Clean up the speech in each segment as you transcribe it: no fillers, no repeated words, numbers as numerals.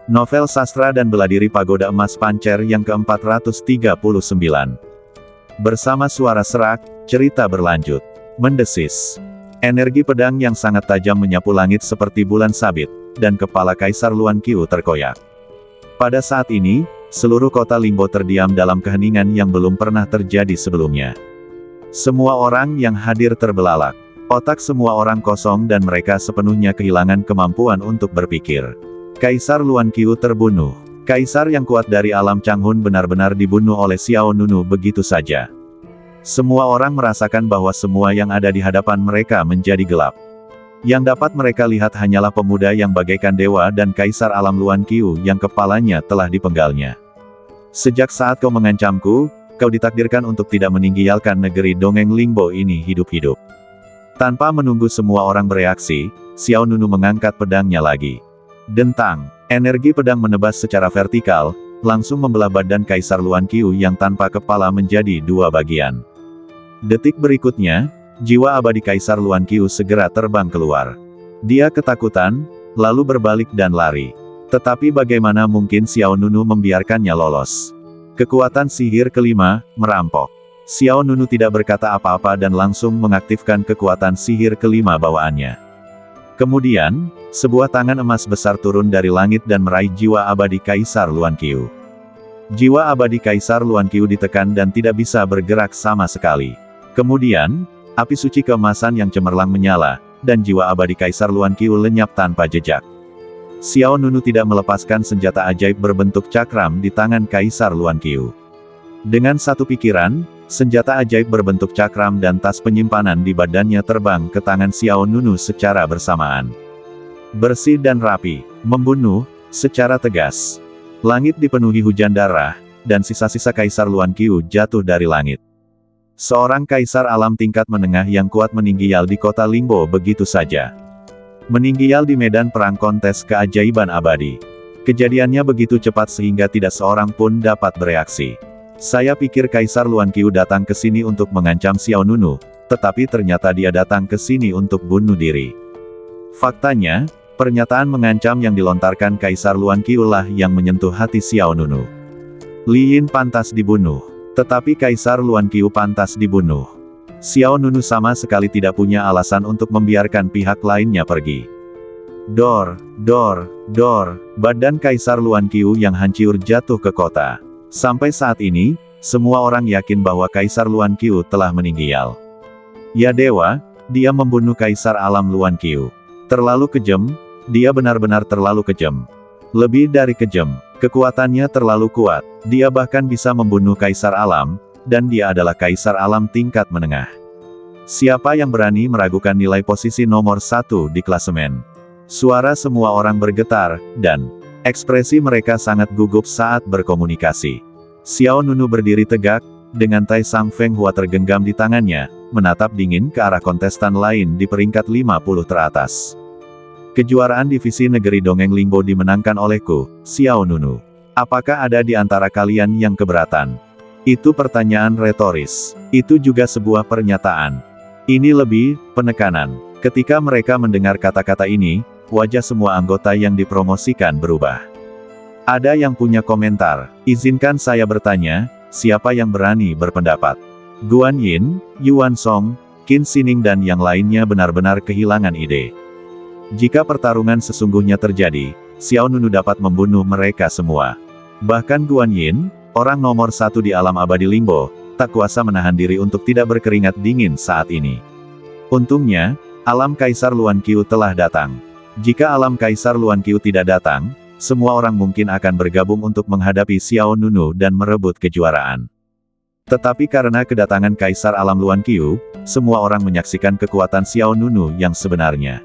Novel sastra dan bela diri Pagoda Emas Pancer yang ke-439. Bersama suara serak, cerita berlanjut. Mendesis. Energi pedang yang sangat tajam menyapu langit seperti bulan sabit, dan kepala Kaisar Luan Qiu terkoyak. Pada saat ini, seluruh kota Lingbo terdiam dalam keheningan yang belum pernah terjadi sebelumnya. Semua orang yang hadir terbelalak. Otak semua orang kosong dan mereka sepenuhnya kehilangan kemampuan untuk berpikir. Kaisar Luan Qiu terbunuh. Kaisar yang kuat dari alam Changhun benar-benar dibunuh oleh Xiao Nunu begitu saja. Semua orang merasakan bahwa semua yang ada di hadapan mereka menjadi gelap. Yang dapat mereka lihat hanyalah pemuda yang bagaikan dewa dan Kaisar alam Luan Qiu yang kepalanya telah dipenggalnya. Sejak saat kau mengancamku, kau ditakdirkan untuk tidak meninggalkan negeri dongeng Lingbo ini hidup-hidup. Tanpa menunggu semua orang bereaksi, Xiao Nunu mengangkat pedangnya lagi. Dentang, energi pedang menebas secara vertikal, langsung membelah badan Kaisar Luan Qiu yang tanpa kepala menjadi dua bagian. Detik berikutnya, jiwa abadi Kaisar Luan Qiu segera terbang keluar. Dia ketakutan, lalu berbalik dan lari. Tetapi bagaimana mungkin Xiao Nunu membiarkannya lolos? Kekuatan sihir kelima, merampok. Xiao Nunu tidak berkata apa-apa dan langsung mengaktifkan kekuatan sihir kelima bawaannya. Kemudian, sebuah tangan emas besar turun dari langit dan meraih jiwa abadi Kaisar Luan Qiu. Jiwa abadi Kaisar Luan Qiu ditekan dan tidak bisa bergerak sama sekali. Kemudian, api suci keemasan yang cemerlang menyala, dan jiwa abadi Kaisar Luan Qiu lenyap tanpa jejak. Xiao Nunu tidak melepaskan senjata ajaib berbentuk cakram di tangan Kaisar Luan Qiu. Dengan satu pikiran, senjata ajaib berbentuk cakram dan tas penyimpanan di badannya terbang ke tangan Xiao Nunu secara bersamaan. Bersih dan rapi, membunuh, secara tegas. Langit dipenuhi hujan darah, dan sisa-sisa Kaisar Luan Qiu jatuh dari langit. Seorang kaisar alam tingkat menengah yang kuat meninggal di kota Lingbo begitu saja. Meninggal di medan perang kontes keajaiban abadi. Kejadiannya begitu cepat sehingga tidak seorang pun dapat bereaksi. Saya pikir Kaisar Luan Qiu datang ke sini untuk mengancam Xiao Nunu, tetapi ternyata dia datang ke sini untuk bunuh diri. Faktanya, pernyataan mengancam yang dilontarkan Kaisar Luan Qiu lah yang menyentuh hati Xiao Nunu. Li Yin pantas dibunuh, tetapi Kaisar Luan Qiu pantas dibunuh. Xiao Nunu sama sekali tidak punya alasan untuk membiarkan pihak lainnya pergi. Dor, badan Kaisar Luan Qiu yang hancur jatuh ke kota. Sampai saat ini, semua orang yakin bahwa Kaisar Luan Qiu telah meninggal. Ya dewa, dia membunuh Kaisar alam Luan Qiu. Terlalu kejam, dia benar-benar terlalu kejam. Lebih dari kejam, kekuatannya terlalu kuat, dia bahkan bisa membunuh Kaisar alam, dan dia adalah Kaisar alam tingkat menengah. Siapa yang berani meragukan nilai posisi nomor 1 di klasemen? Suara semua orang bergetar, dan ekspresi mereka sangat gugup saat berkomunikasi. Xiao Nunu berdiri tegak, dengan Tai Sang Feng Hua tergenggam di tangannya, menatap dingin ke arah kontestan lain di peringkat 50 teratas. Kejuaraan divisi negeri dongeng Lingbo dimenangkan olehku, Xiao Nunu. Apakah ada di antara kalian yang keberatan? Itu pertanyaan retoris. Itu juga sebuah pernyataan. Ini lebih penekanan. Ketika mereka mendengar kata-kata ini, wajah semua anggota yang dipromosikan berubah. Ada yang punya komentar. Izinkan saya bertanya, siapa yang berani berpendapat? Guan Yin, Yuan Song, Qin Xining dan yang lainnya benar-benar kehilangan ide. Jika pertarungan sesungguhnya terjadi, Xiao Nunu dapat membunuh mereka semua. Bahkan Guan Yin, orang nomor 1 di alam abadi Lingbo, tak kuasa menahan diri untuk tidak berkeringat dingin saat ini. Untungnya, alam Kaisar Luan Qiu telah datang. Jika alam Kaisar Luan Qiu tidak datang, semua orang mungkin akan bergabung untuk menghadapi Xiao Nunu dan merebut kejuaraan. Tetapi karena kedatangan Kaisar alam Luan Qiu, semua orang menyaksikan kekuatan Xiao Nunu yang sebenarnya.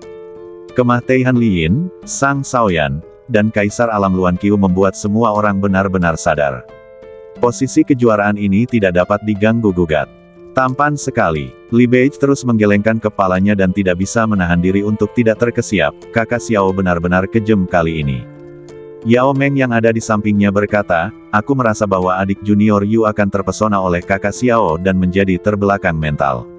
Kemah Teihan Liyin, Sang Shaoyan, dan Kaisar alam Luan Qiu membuat semua orang benar-benar sadar. Posisi kejuaraan ini tidak dapat diganggu-gugat. Tampan sekali, Li Beige terus menggelengkan kepalanya dan tidak bisa menahan diri untuk tidak terkesiap, kakak Xiao benar-benar kejam kali ini. Yao Meng yang ada di sampingnya berkata, aku merasa bahwa adik junior Yu akan terpesona oleh kakak Xiao dan menjadi terbelakang mental.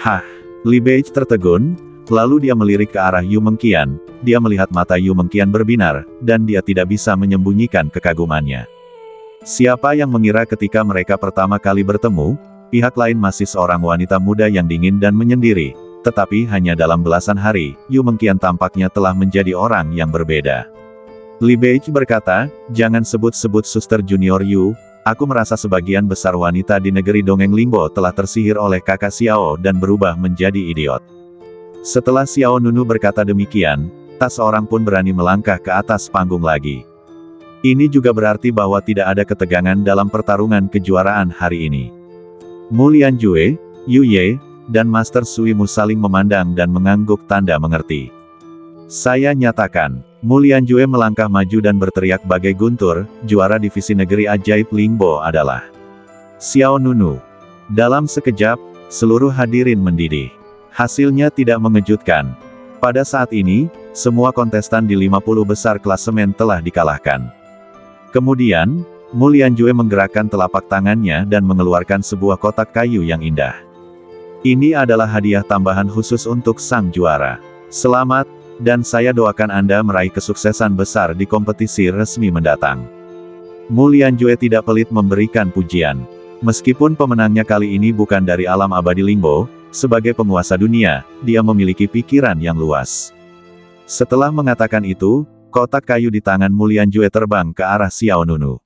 Hah, Li Beige tertegun, Lalu dia melirik ke arah Yu Mengqian, dia melihat mata Yu Mengqian berbinar, dan dia tidak bisa menyembunyikan kekagumannya. Siapa yang mengira ketika mereka pertama kali bertemu, pihak lain masih seorang wanita muda yang dingin dan menyendiri, tetapi hanya dalam belasan hari, Yu Mengqian tampaknya telah menjadi orang yang berbeda. Li Beiqi berkata, "Jangan sebut-sebut Suster Junior Yu, aku merasa sebagian besar wanita di negeri dongeng Lingbo telah tersihir oleh kakak Xiao dan berubah menjadi idiot." Setelah Xiao Nunu berkata demikian, tak seorang pun berani melangkah ke atas panggung lagi. Ini juga berarti bahwa tidak ada ketegangan dalam pertarungan kejuaraan hari ini. Mu Lianjue, Yu Ye, dan Master Sui Mu saling memandang dan mengangguk tanda mengerti. Saya nyatakan, Mu Lianjue melangkah maju dan berteriak bagai guntur, juara divisi negeri ajaib Lingbo adalah Xiao Nunu. Dalam sekejap, seluruh hadirin mendidih. Hasilnya tidak mengejutkan. Pada saat ini, semua kontestan di 50 besar klasemen telah dikalahkan. Kemudian, Mu Lianjue menggerakkan telapak tangannya dan mengeluarkan sebuah kotak kayu yang indah. Ini adalah hadiah tambahan khusus untuk sang juara. Selamat, dan saya doakan Anda meraih kesuksesan besar di kompetisi resmi mendatang. Mu Lianjue tidak pelit memberikan pujian. Meskipun pemenangnya kali ini bukan dari alam abadi Lingbo, sebagai penguasa dunia, dia memiliki pikiran yang luas. Setelah mengatakan itu, kotak kayu di tangan Mu Lianjue terbang ke arah Xiao Nunu.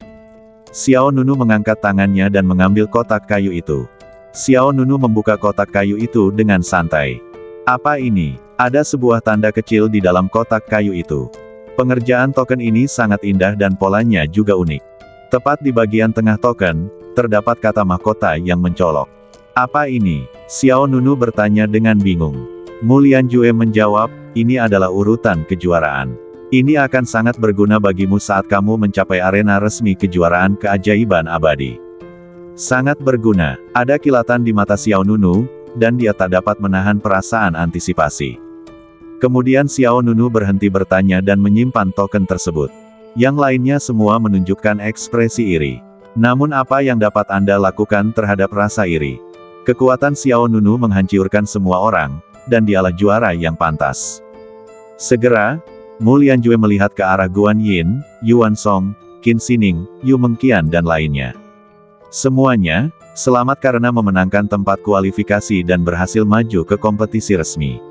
Xiao Nunu mengangkat tangannya dan mengambil kotak kayu itu. Xiao Nunu membuka kotak kayu itu dengan santai. Apa ini? Ada sebuah tanda kecil di dalam kotak kayu itu. Pengerjaan token ini sangat indah dan polanya juga unik. Tepat di bagian tengah token, terdapat kata mahkota yang mencolok. Apa ini? Xiao Nunu bertanya dengan bingung. Mu Lianjue menjawab, ini adalah urutan kejuaraan. Ini akan sangat berguna bagimu saat kamu mencapai arena resmi kejuaraan keajaiban abadi. Sangat berguna. Ada kilatan di mata Xiao Nunu, dan dia tak dapat menahan perasaan antisipasi. Kemudian Xiao Nunu berhenti bertanya dan menyimpan token tersebut. Yang lainnya semua menunjukkan ekspresi iri. Namun apa yang dapat Anda lakukan terhadap rasa iri? Kekuatan Xiao Nunu menghancurkan semua orang, dan dialah juara yang pantas. Segera, Mu Lianjue melihat ke arah Guan Yin, Yuan Song, Qin Xining, Yu Mengqian dan lainnya. Semuanya, selamat karena memenangkan tempat kualifikasi dan berhasil maju ke kompetisi resmi.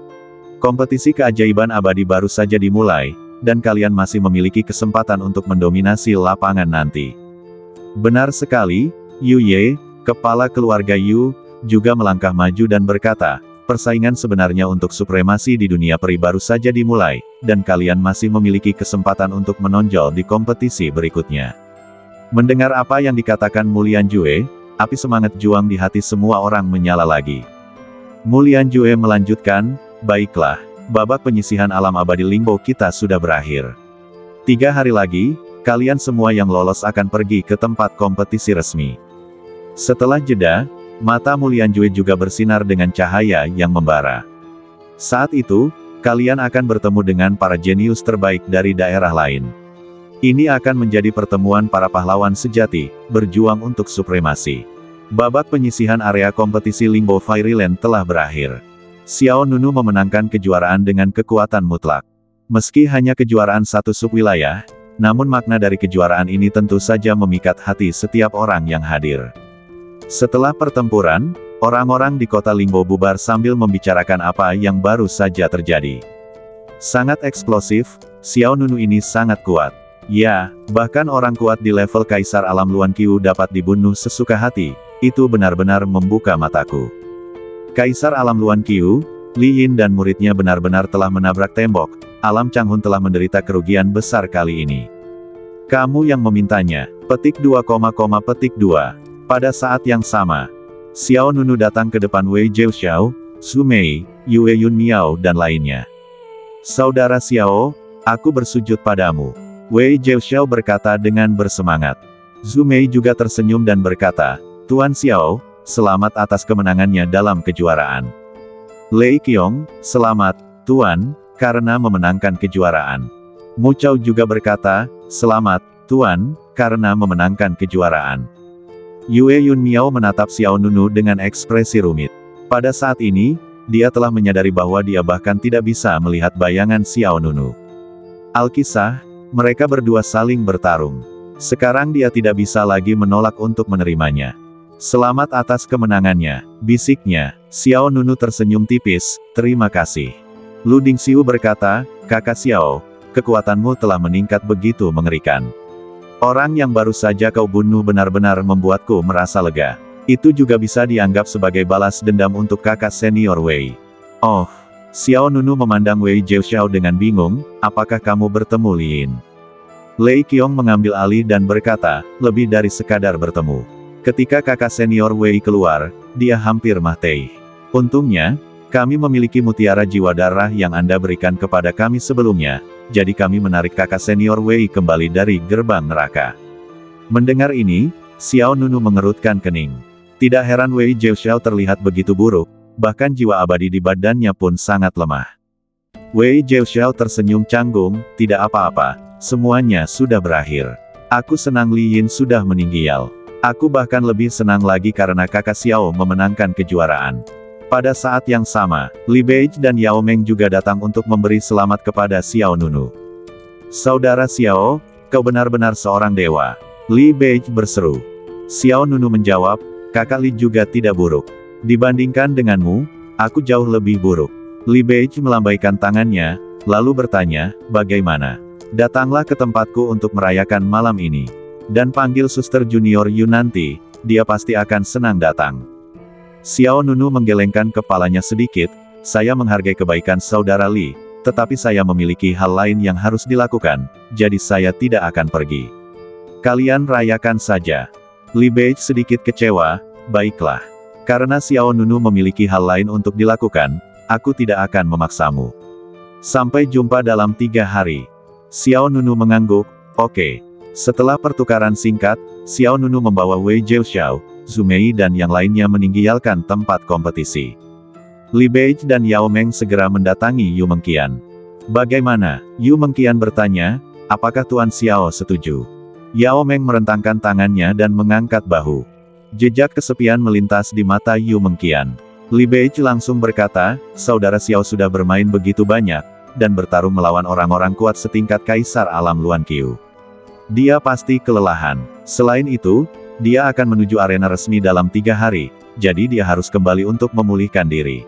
Kompetisi keajaiban abadi baru saja dimulai, dan kalian masih memiliki kesempatan untuk mendominasi lapangan nanti. Benar sekali, Yu Ye, kepala keluarga Yu, juga melangkah maju dan berkata, persaingan sebenarnya untuk supremasi di dunia peri baru saja dimulai, dan kalian masih memiliki kesempatan untuk menonjol di kompetisi berikutnya. Mendengar apa yang dikatakan Mu Lianjue, api semangat juang di hati semua orang menyala lagi. Mu Lianjue melanjutkan, baiklah, babak penyisihan alam abadi Lingbo kita sudah berakhir. 3 hari lagi, kalian semua yang lolos akan pergi ke tempat kompetisi resmi. Setelah jeda, mata Mu Lianjue juga bersinar dengan cahaya yang membara. Saat itu, kalian akan bertemu dengan para jenius terbaik dari daerah lain. Ini akan menjadi pertemuan para pahlawan sejati, berjuang untuk supremasi. Babak penyisihan area kompetisi Lingbo Fairyland telah berakhir. Xiao Nunu memenangkan kejuaraan dengan kekuatan mutlak. Meski hanya kejuaraan satu subwilayah, namun makna dari kejuaraan ini tentu saja memikat hati setiap orang yang hadir. Setelah pertempuran, orang-orang di kota Lingbo bubar sambil membicarakan apa yang baru saja terjadi. Sangat eksplosif, Xiao Nunu ini sangat kuat. Ya, bahkan orang kuat di level Kaisar Alam Luan Qiu dapat dibunuh sesuka hati, itu benar-benar membuka mataku. Kaisar Alam Luan Qiu, Li Yin dan muridnya benar-benar telah menabrak tembok, Alam Changhun telah menderita kerugian besar kali ini. Kamu yang memintanya, petik 2, petik 2. Pada saat yang sama, Xiao Nunu datang ke depan Wei Zhao, Su Mei, Yue Yun Miao dan lainnya. Saudara Xiao, aku bersujud padamu. Wei Zhao berkata dengan bersemangat. Su Mei juga tersenyum dan berkata, Tuan Xiao, selamat atas kemenangannya dalam kejuaraan. Lei Qiong, selamat, Tuan, karena memenangkan kejuaraan. Mu Chao juga berkata, selamat, Tuan, karena memenangkan kejuaraan. Yue Yun Miao menatap Xiao Nunu dengan ekspresi rumit. Pada saat ini, dia telah menyadari bahwa dia bahkan tidak bisa melihat bayangan Xiao Nunu. Alkisah, mereka berdua saling bertarung. Sekarang dia tidak bisa lagi menolak untuk menerimanya. Selamat atas kemenangannya, bisiknya. Xiao Nunu tersenyum tipis, terima kasih. Lu Dingxiu berkata, kakak Xiao, kekuatanmu telah meningkat begitu mengerikan. Orang yang baru saja kau bunuh benar-benar membuatku merasa lega. Itu juga bisa dianggap sebagai balas dendam untuk kakak senior Wei. Oh, Xiao Nunu memandang Wei Zhouxiao dengan bingung, apakah kamu bertemu Lin? Lei Qiong mengambil alih dan berkata, lebih dari sekadar bertemu. Ketika kakak senior Wei keluar, dia hampir mati. Untungnya, kami memiliki mutiara jiwa darah yang Anda berikan kepada kami sebelumnya, jadi kami menarik kakak senior Wei kembali dari gerbang neraka. Mendengar ini, Xiao Nunu mengerutkan kening. Tidak heran Wei Zhouxiao terlihat begitu buruk, bahkan jiwa abadi di badannya pun sangat lemah. Wei Zhouxiao tersenyum canggung, tidak apa-apa, semuanya sudah berakhir. Aku senang Li Yin sudah meninggal. Aku bahkan lebih senang lagi karena kakak Xiao memenangkan kejuaraan. Pada saat yang sama, Li Beige dan Yao Meng juga datang untuk memberi selamat kepada Xiao Nunu. Saudara Xiao, kau benar-benar seorang dewa. Li Beige berseru. Xiao Nunu menjawab, kakak Li juga tidak buruk. Dibandingkan denganmu, aku jauh lebih buruk. Li Beige melambaikan tangannya, lalu bertanya, bagaimana? Datanglah ke tempatku untuk merayakan malam ini. Dan panggil suster junior Yu nanti, dia pasti akan senang datang. Xiao Nunu menggelengkan kepalanya sedikit, saya menghargai kebaikan saudara Li, tetapi saya memiliki hal lain yang harus dilakukan, jadi saya tidak akan pergi. Kalian rayakan saja. Li Beige sedikit kecewa, baiklah. Karena Xiao Nunu memiliki hal lain untuk dilakukan, aku tidak akan memaksamu. Sampai jumpa dalam 3 hari. Xiao Nunu mengangguk, oke. Setelah pertukaran singkat, Xiao Nunu membawa Wei Zhouxiao, Zhu Mei dan yang lainnya meninggalkan tempat kompetisi. Li Beige dan Yao Meng segera mendatangi Yu Mengqian. Bagaimana? Yu Mengqian bertanya, apakah Tuan Xiao setuju? Yao Meng merentangkan tangannya dan mengangkat bahu. Jejak kesepian melintas di mata Yu Mengqian. Li Beige langsung berkata, saudara Xiao sudah bermain begitu banyak, dan bertarung melawan orang-orang kuat setingkat Kaisar Alam Luan Qiu. Dia pasti kelelahan. Selain itu, dia akan menuju arena resmi dalam 3 hari, jadi dia harus kembali untuk memulihkan diri.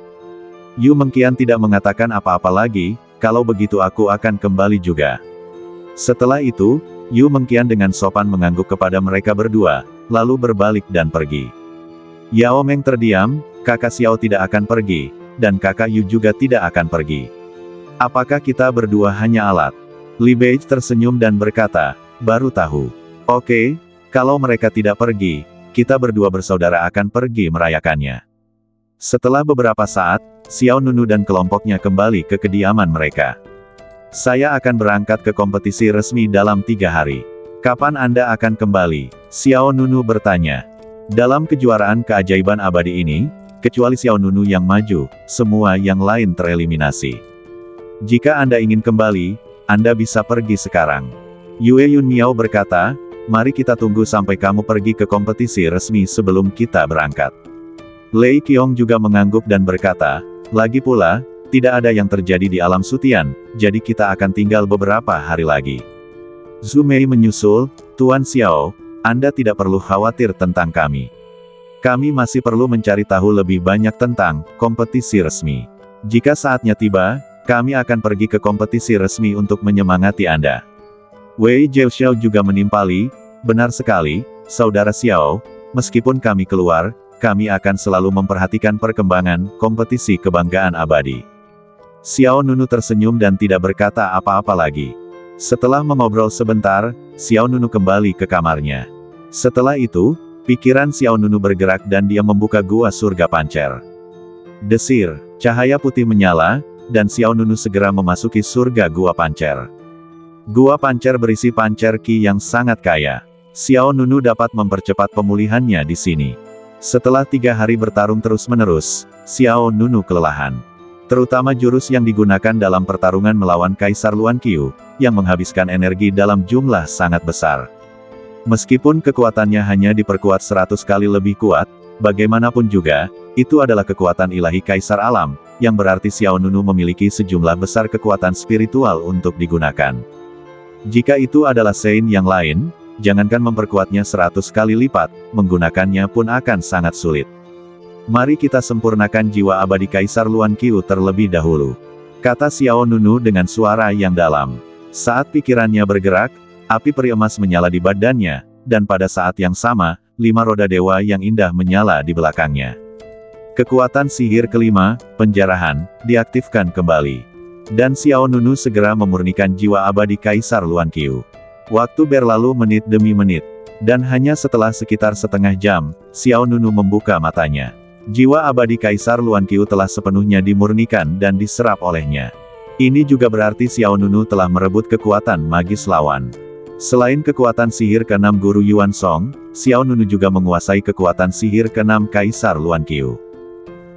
Yu Mengqian tidak mengatakan apa-apa lagi, kalau begitu aku akan kembali juga. Setelah itu, Yu Mengqian dengan sopan mengangguk kepada mereka berdua, lalu berbalik dan pergi. Yao Meng terdiam, kakak Xiao tidak akan pergi, dan kakak Yu juga tidak akan pergi. Apakah kita berdua hanya alat? Li Beige tersenyum dan berkata, baru tahu. Oke, kalau mereka tidak pergi, kita berdua bersaudara akan pergi merayakannya. Setelah beberapa saat, Xiao Nunu dan kelompoknya kembali ke kediaman mereka. Saya akan berangkat ke kompetisi resmi dalam 3 hari. Kapan Anda akan kembali? Xiao Nunu bertanya. Dalam kejuaraan keajaiban abadi ini, kecuali Xiao Nunu yang maju, semua yang lain tereliminasi. Jika Anda ingin kembali, Anda bisa pergi sekarang. Yue Yun Miao berkata, mari kita tunggu sampai kamu pergi ke kompetisi resmi sebelum kita berangkat. Lei Qiong juga mengangguk dan berkata, lagi pula, tidak ada yang terjadi di alam Sutian, jadi kita akan tinggal beberapa hari lagi. Zhu Mei menyusul, Tuan Xiao, Anda tidak perlu khawatir tentang kami. Kami masih perlu mencari tahu lebih banyak tentang kompetisi resmi. Jika saatnya tiba, kami akan pergi ke kompetisi resmi untuk menyemangati Anda. Wei Zhouxiao juga menimpali, benar sekali, saudara Xiao, meskipun kami keluar, kami akan selalu memperhatikan perkembangan kompetisi kebanggaan abadi. Xiao Nunu tersenyum dan tidak berkata apa-apa lagi. Setelah mengobrol sebentar, Xiao Nunu kembali ke kamarnya. Setelah itu, pikiran Xiao Nunu bergerak dan dia membuka gua surga pancer. Desir, cahaya putih menyala, dan Xiao Nunu segera memasuki surga gua pancer. Gua pancer berisi pancer ki yang sangat kaya. Xiao Nunu dapat mempercepat pemulihannya di sini. Setelah 3 hari bertarung terus-menerus, Xiao Nunu kelelahan. Terutama jurus yang digunakan dalam pertarungan melawan Kaisar Luan Qiu, yang menghabiskan energi dalam jumlah sangat besar. Meskipun kekuatannya hanya diperkuat 100 kali lebih kuat, bagaimanapun juga, itu adalah kekuatan ilahi Kaisar Alam, yang berarti Xiao Nunu memiliki sejumlah besar kekuatan spiritual untuk digunakan. Jika itu adalah Sein yang lain, jangankan memperkuatnya 100 kali lipat, menggunakannya pun akan sangat sulit. Mari kita sempurnakan jiwa abadi Kaisar Luan Qiu terlebih dahulu, kata Xiao Nunu dengan suara yang dalam. Saat pikirannya bergerak, api peri emas menyala di badannya, dan pada saat yang sama, 5 roda dewa yang indah menyala di belakangnya. Kekuatan sihir kelima, penjarahan, diaktifkan kembali. Dan Xiao Nunu segera memurnikan jiwa abadi Kaisar Luan Qiu. Waktu berlalu menit demi menit, dan hanya setelah sekitar setengah jam, Xiao Nunu membuka matanya. Jiwa abadi Kaisar Luan Qiu telah sepenuhnya dimurnikan dan diserap olehnya. Ini juga berarti Xiao Nunu telah merebut kekuatan magis lawan. Selain kekuatan sihir ke-6 Guru Yuan Song, Xiao Nunu juga menguasai kekuatan sihir ke-6 Kaisar Luan Qiu.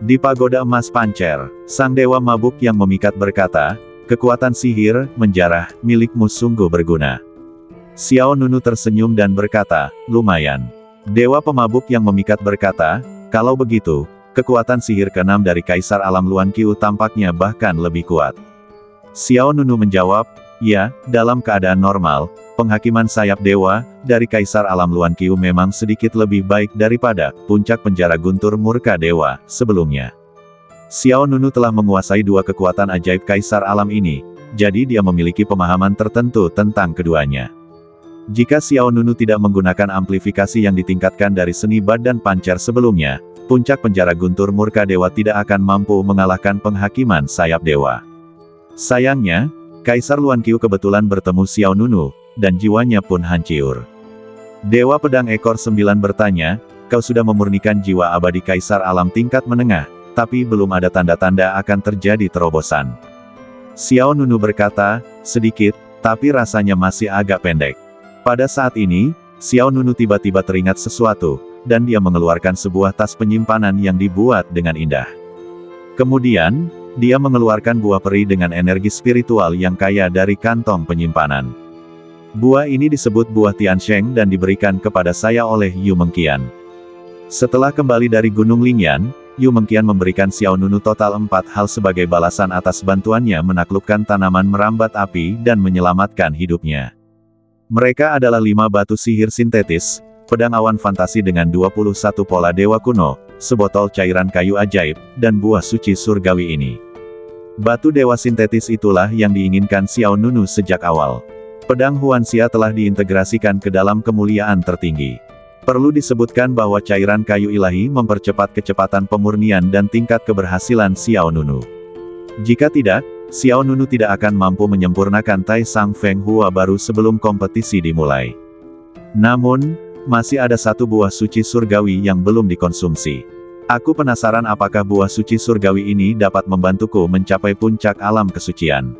Di pagoda emas Pancer, sang dewa mabuk yang memikat berkata, kekuatan sihir, menjarah, milikmu sungguh berguna. Xiao Nunu tersenyum dan berkata, lumayan. Dewa pemabuk yang memikat berkata, kalau begitu, kekuatan sihir ke-6 dari Kaisar Alam Luan Qiu tampaknya bahkan lebih kuat. Xiao Nunu menjawab, ya, dalam keadaan normal, penghakiman sayap dewa dari Kaisar Alam Luan Qiu memang sedikit lebih baik daripada puncak penjara guntur murka dewa sebelumnya. Xiao Nunu telah menguasai 2 kekuatan ajaib Kaisar Alam ini, jadi dia memiliki pemahaman tertentu tentang keduanya. Jika Xiao Nunu tidak menggunakan amplifikasi yang ditingkatkan dari seni badan pancer sebelumnya, puncak penjara guntur murka dewa tidak akan mampu mengalahkan penghakiman sayap dewa. Sayangnya, Kaisar Luan Qiu kebetulan bertemu Xiao Nunu, dan jiwanya pun hancur. Dewa Pedang Ekor 9 bertanya, kau sudah memurnikan jiwa abadi Kaisar Alam tingkat menengah, tapi belum ada tanda-tanda akan terjadi terobosan. Xiao Nunu berkata, sedikit, tapi rasanya masih agak pendek. Pada saat ini, Xiao Nunu tiba-tiba teringat sesuatu, dan dia mengeluarkan sebuah tas penyimpanan yang dibuat dengan indah. Kemudian, dia mengeluarkan buah peri dengan energi spiritual yang kaya dari kantong penyimpanan. Buah ini disebut buah Tiansheng dan diberikan kepada saya oleh Yu Mengqian. Setelah kembali dari Gunung Lingyan, Yu Mengqian memberikan Xiao Nunu total 4 hal sebagai balasan atas bantuannya menaklukkan tanaman merambat api dan menyelamatkan hidupnya. Mereka adalah 5 batu sihir sintetis, pedang awan fantasi dengan 21 pola dewa kuno, sebotol cairan kayu ajaib, dan buah suci surgawi ini. Batu dewa sintetis itulah yang diinginkan Xiao Nunu sejak awal. Pedang Huanxia telah diintegrasikan ke dalam kemuliaan tertinggi. Perlu disebutkan bahwa cairan kayu ilahi mempercepat kecepatan pemurnian dan tingkat keberhasilan Xiao Nunu. Jika tidak, Xiao Nunu tidak akan mampu menyempurnakan Tai Sang Feng Hua baru sebelum kompetisi dimulai. Namun, masih ada 1 buah suci surgawi yang belum dikonsumsi. Aku penasaran apakah buah suci surgawi ini dapat membantuku mencapai puncak alam kesucian.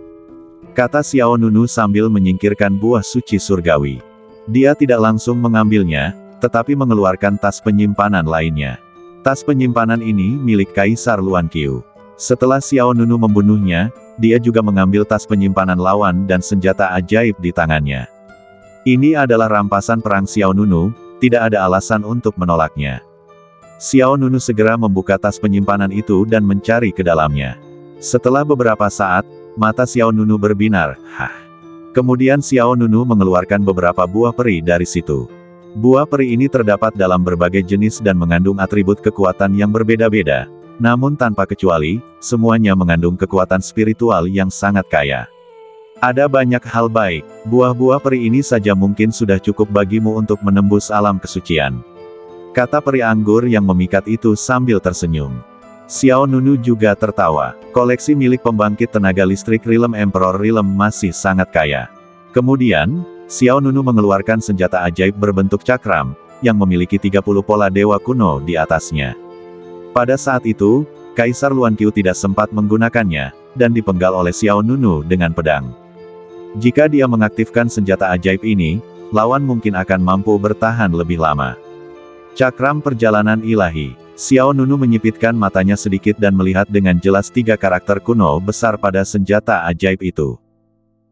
Kata Xiao Nunu sambil menyingkirkan buah suci surgawi. Dia tidak langsung mengambilnya, tetapi mengeluarkan tas penyimpanan lainnya. Tas penyimpanan ini milik Kaisar Luan Qiu. Setelah Xiao Nunu membunuhnya, dia juga mengambil tas penyimpanan lawan dan senjata ajaib di tangannya. Ini adalah rampasan perang Xiao Nunu, tidak ada alasan untuk menolaknya. Xiao Nunu segera membuka tas penyimpanan itu dan mencari ke dalamnya. Setelah beberapa saat, mata Xiao Nunu berbinar, Kemudian Xiao Nunu mengeluarkan beberapa buah peri dari situ. Buah peri ini terdapat dalam berbagai jenis dan mengandung atribut kekuatan yang berbeda-beda. Namun tanpa kecuali, semuanya mengandung kekuatan spiritual yang sangat kaya. Ada banyak hal baik, buah-buah peri ini saja mungkin sudah cukup bagimu untuk menembus alam kesucian. Kata peri anggur yang memikat itu sambil tersenyum. Xiao Nunu juga tertawa. Koleksi milik pembangkit tenaga listrik Realm Emperor Realm masih sangat kaya. Kemudian, Xiao Nunu mengeluarkan senjata ajaib berbentuk cakram, yang memiliki 30 pola dewa kuno di atasnya. Pada saat itu, Kaisar Luan Qiu tidak sempat menggunakannya, dan dipenggal oleh Xiao Nunu dengan pedang. Jika dia mengaktifkan senjata ajaib ini, lawan mungkin akan mampu bertahan lebih lama. Cakram perjalanan ilahi. Xiao Nunu menyipitkan matanya sedikit dan melihat dengan jelas 3 karakter kuno besar pada senjata ajaib itu.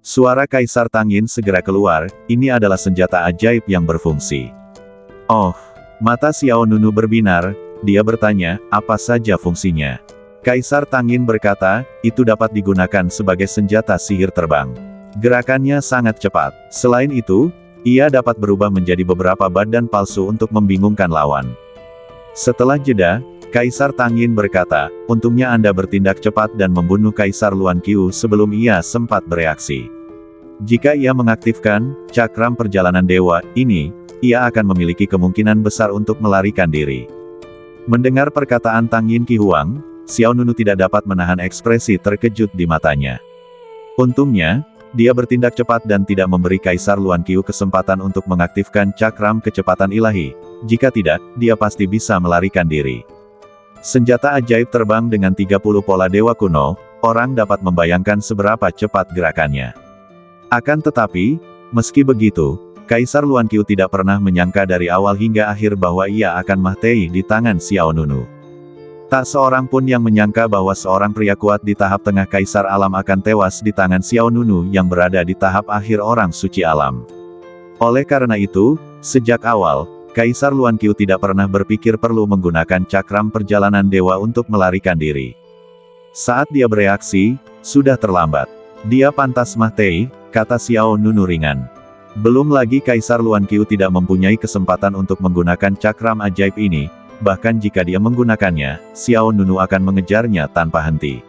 Suara Kaisar Tangin segera keluar, ini adalah senjata ajaib yang berfungsi. Oh, mata Xiao Nunu berbinar, dia bertanya, apa saja fungsinya? Kaisar Tangyin berkata, itu dapat digunakan sebagai senjata sihir terbang. Gerakannya sangat cepat. Selain itu, ia dapat berubah menjadi beberapa badan palsu untuk membingungkan lawan. Setelah jeda, Kaisar Tangyin berkata, untungnya Anda bertindak cepat dan membunuh Kaisar Luan Qiu sebelum ia sempat bereaksi. Jika ia mengaktifkan cakram perjalanan dewa ini, ia akan memiliki kemungkinan besar untuk melarikan diri. Mendengar perkataan Tangyin Qi Huang, Xiao Nunu tidak dapat menahan ekspresi terkejut di matanya. Untungnya, dia bertindak cepat dan tidak memberi Kaisar Luan Qiu kesempatan untuk mengaktifkan cakram kecepatan ilahi. Jika tidak, dia pasti bisa melarikan diri. Senjata ajaib terbang dengan 30 pola dewa kuno, orang dapat membayangkan seberapa cepat gerakannya. Akan tetapi, meski begitu, Kaisar Luan Qiu tidak pernah menyangka dari awal hingga akhir bahwa ia akan mati di tangan Xiao Nunu. Tak seorang pun yang menyangka bahwa seorang pria kuat di tahap tengah Kaisar Alam akan tewas di tangan Xiao Nunu yang berada di tahap akhir orang suci alam. Oleh karena itu, sejak awal, Kaisar Luan Qiu tidak pernah berpikir perlu menggunakan cakram perjalanan dewa untuk melarikan diri. Saat dia bereaksi, sudah terlambat. Dia pantas mati, kata Xiao Nunu ringan. Belum lagi Kaisar Luan Qiu tidak mempunyai kesempatan untuk menggunakan cakram ajaib ini. Bahkan jika dia menggunakannya, Xiao Nunu akan mengejarnya tanpa henti.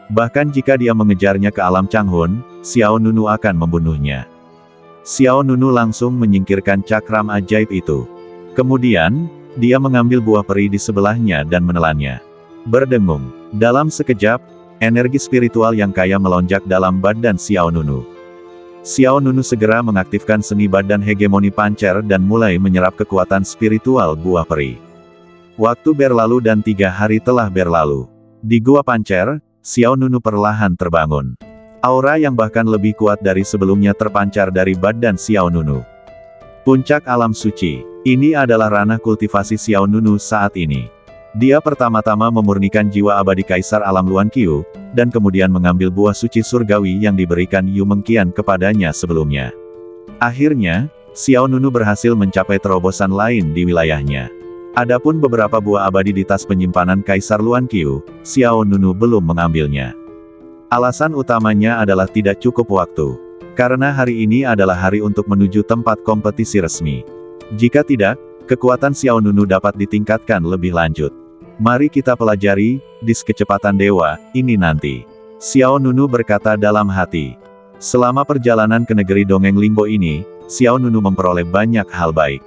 Bahkan jika dia mengejarnya ke alam Changhun, Xiao Nunu akan membunuhnya. Xiao Nunu langsung menyingkirkan cakram ajaib itu. Kemudian, dia mengambil buah peri di sebelahnya dan menelannya. Berdengung. Dalam sekejap, energi spiritual yang kaya melonjak dalam badan Xiao Nunu. Xiao Nunu segera mengaktifkan seni badan hegemoni pancer dan mulai menyerap kekuatan spiritual buah peri. Waktu berlalu dan 3 hari telah berlalu. Di Gua Pancer, Xiao Nunu perlahan terbangun. Aura yang bahkan lebih kuat dari sebelumnya terpancar dari badan Xiao Nunu. Puncak alam suci. Ini adalah ranah kultivasi Xiao Nunu saat ini. Dia pertama-tama memurnikan jiwa abadi Kaisar Alam Luan Qiu, dan kemudian mengambil buah suci surgawi yang diberikan Yu Mengqian kepadanya sebelumnya. Akhirnya, Xiao Nunu berhasil mencapai terobosan lain di wilayahnya. Adapun beberapa buah abadi di tas penyimpanan Kaisar Luan Qiu, Xiao Nunu belum mengambilnya. Alasan utamanya adalah tidak cukup waktu. Karena hari ini adalah hari untuk menuju tempat kompetisi resmi. Jika tidak, kekuatan Xiao Nunu dapat ditingkatkan lebih lanjut. Mari kita pelajari disk kecepatan dewa ini nanti. Xiao Nunu berkata dalam hati. Selama perjalanan ke negeri dongeng Lingbo ini, Xiao Nunu memperoleh banyak hal baik.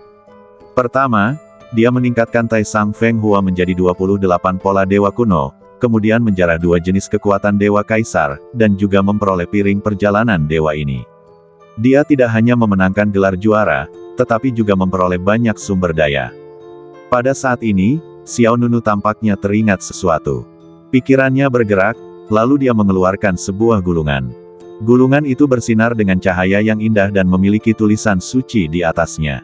Pertama, dia meningkatkan Tai Sang Feng Hua menjadi 28 pola dewa kuno, kemudian menjarah 2 jenis kekuatan dewa kaisar, dan juga memperoleh piring perjalanan dewa ini. Dia tidak hanya memenangkan gelar juara, tetapi juga memperoleh banyak sumber daya. Pada saat ini, Xiao Nunu tampaknya teringat sesuatu. Pikirannya bergerak, lalu dia mengeluarkan sebuah gulungan. Gulungan itu bersinar dengan cahaya yang indah dan memiliki tulisan suci di atasnya.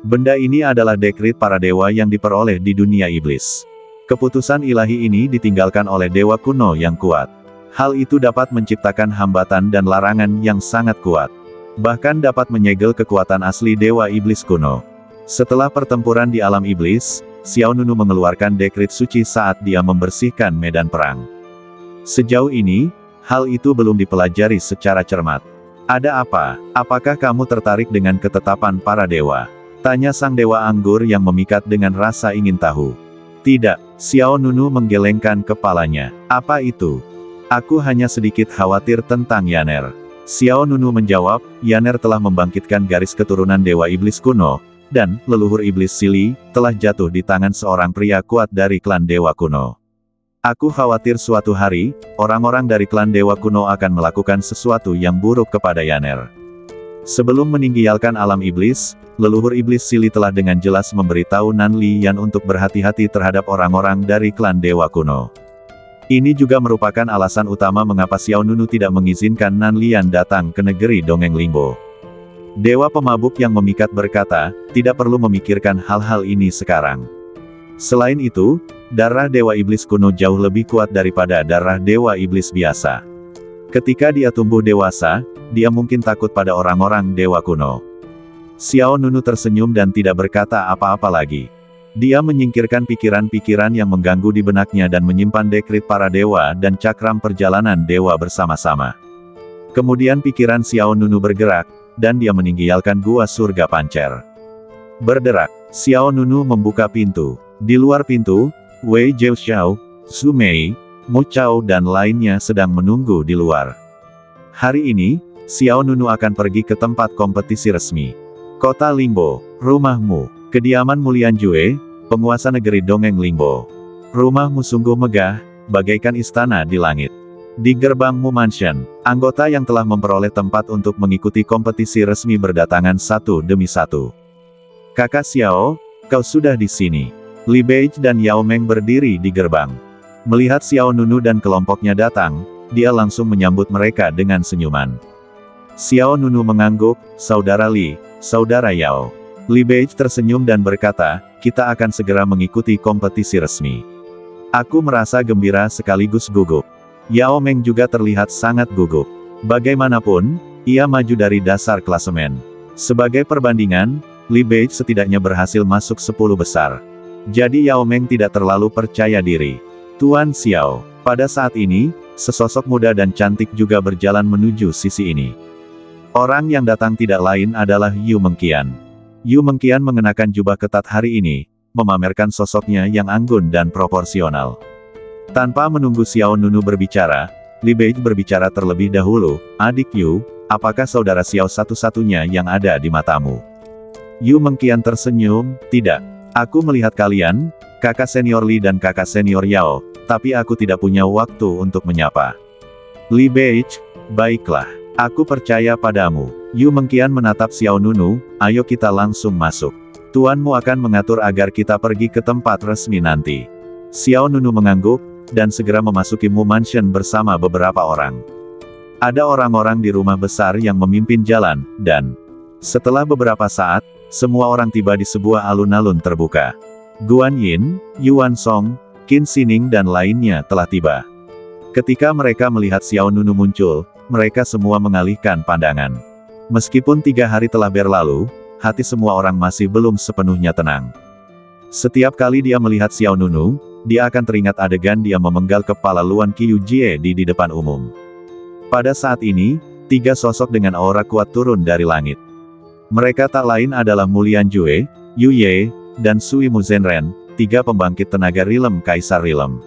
Benda ini adalah dekrit para dewa yang diperoleh di dunia iblis. Keputusan ilahi ini ditinggalkan oleh dewa kuno yang kuat. Hal itu dapat menciptakan hambatan dan larangan yang sangat kuat. Bahkan dapat menyegel kekuatan asli dewa iblis kuno. Setelah pertempuran di alam iblis, Xiao Nunu mengeluarkan dekrit suci saat dia membersihkan medan perang. Sejauh ini, hal itu belum dipelajari secara cermat. Ada apa? Apakah kamu tertarik dengan ketetapan para dewa? Tanya sang dewa anggur yang memikat dengan rasa ingin tahu. Tidak, Xiao Nunu menggelengkan kepalanya. Apa itu? Aku hanya sedikit khawatir tentang Yaner. Xiao Nunu menjawab, Yaner telah membangkitkan garis keturunan dewa iblis kuno, dan leluhur iblis Sili telah jatuh di tangan seorang pria kuat dari klan dewa kuno. Aku khawatir suatu hari, orang-orang dari klan dewa kuno akan melakukan sesuatu yang buruk kepada Yaner. Sebelum meninggalkan alam iblis, leluhur iblis Sili telah dengan jelas memberitahu Nan Liyan untuk berhati-hati terhadap orang-orang dari klan dewa kuno. Ini juga merupakan alasan utama mengapa Xiao Nunu tidak mengizinkan Nan Liyan datang ke negeri dongeng Lingbo. Dewa pemabuk yang memikat berkata, tidak perlu memikirkan hal-hal ini sekarang. Selain itu, darah dewa iblis kuno jauh lebih kuat daripada darah dewa iblis biasa. Ketika dia tumbuh dewasa, dia mungkin takut pada orang-orang dewa kuno. Xiao Nunu tersenyum dan tidak berkata apa-apa lagi. Dia menyingkirkan pikiran-pikiran yang mengganggu di benaknya dan menyimpan dekrit para dewa dan cakram perjalanan dewa bersama-sama. Kemudian pikiran Xiao Nunu bergerak, dan dia meninggalkan gua surga Pancer. Berderak, Xiao Nunu membuka pintu. Di luar pintu, Wei Zhao, Su Mei, Mu Chao dan lainnya sedang menunggu di luar. Hari ini, Xiao Nunu akan pergi ke tempat kompetisi resmi. Kota Lingbo, rumahmu, kediaman Mulian Jue, penguasa negeri dongeng Lingbo. Rumahmu sungguh megah, bagaikan istana di langit. Di gerbang Mu Mansion, anggota yang telah memperoleh tempat untuk mengikuti kompetisi resmi berdatangan satu demi satu. Kakak Xiao, kau sudah di sini. Li Beige dan Yao Meng berdiri di gerbang. Melihat Xiao Nunu dan kelompoknya datang, dia langsung menyambut mereka dengan senyuman. Xiao Nunu mengangguk, "Saudara Li, Saudara Yao." Li Beige tersenyum dan berkata, "Kita akan segera mengikuti kompetisi resmi." Aku merasa gembira sekaligus gugup. Yao Meng juga terlihat sangat gugup. Bagaimanapun, ia maju dari dasar klasemen. Sebagai perbandingan, Li Beige setidaknya berhasil masuk 10 besar. Jadi Yao Meng tidak terlalu percaya diri. Tuan Xiao, pada saat ini, sesosok muda dan cantik juga berjalan menuju sisi ini. Orang yang datang tidak lain adalah Yu Mengqian. Yu Mengqian mengenakan jubah ketat hari ini, memamerkan sosoknya yang anggun dan proporsional. Tanpa menunggu Xiao Nunu berbicara, Li Beige berbicara terlebih dahulu, "Adik Yu, apakah saudara Xiao satu-satunya yang ada di matamu?" Yu Mengqian tersenyum, "Tidak. Aku melihat kalian, kakak senior Li dan kakak senior Yao, tapi aku tidak punya waktu untuk menyapa." Li Beige, "Baiklah. Aku percaya padamu." Yu Mengqian menatap Xiao Nunu, "Ayo kita langsung masuk. Tuanmu akan mengatur agar kita pergi ke tempat resmi nanti." Xiao Nunu mengangguk, dan segera memasuki Mu Mansion bersama beberapa orang. Ada orang-orang di rumah besar yang memimpin jalan, dan setelah beberapa saat, semua orang tiba di sebuah alun-alun terbuka. Guan Yin, Yuan Song, Qin Xining dan lainnya telah tiba. Ketika mereka melihat Xiao Nunu muncul, mereka semua mengalihkan pandangan. Meskipun 3 hari telah berlalu, hati semua orang masih belum sepenuhnya tenang. Setiap kali dia melihat Xiao Nunu, dia akan teringat adegan dia memenggal kepala Luan Qiu Jie di depan umum. Pada saat ini, 3 sosok dengan aura kuat turun dari langit. Mereka tak lain adalah Mulian Jue, Yu Ye, dan Sui Mu Zhenren, 3 pembangkit tenaga Rilem Kaisar Rilem.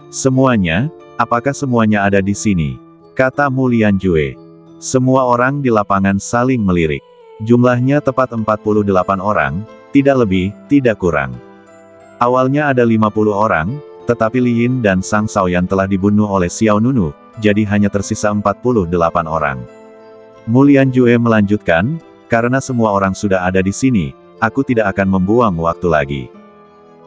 "Semuanya, apakah semuanya ada di sini?" kata Mulian Jue. Semua orang di lapangan saling melirik. Jumlahnya tepat 48 orang, tidak lebih, tidak kurang. Awalnya ada 50 orang, tetapi Li Yin dan Sang Shaoyan telah dibunuh oleh Xiao Nunu, jadi hanya tersisa 48 orang. Mulian Jue melanjutkan, "Karena semua orang sudah ada di sini, aku tidak akan membuang waktu lagi."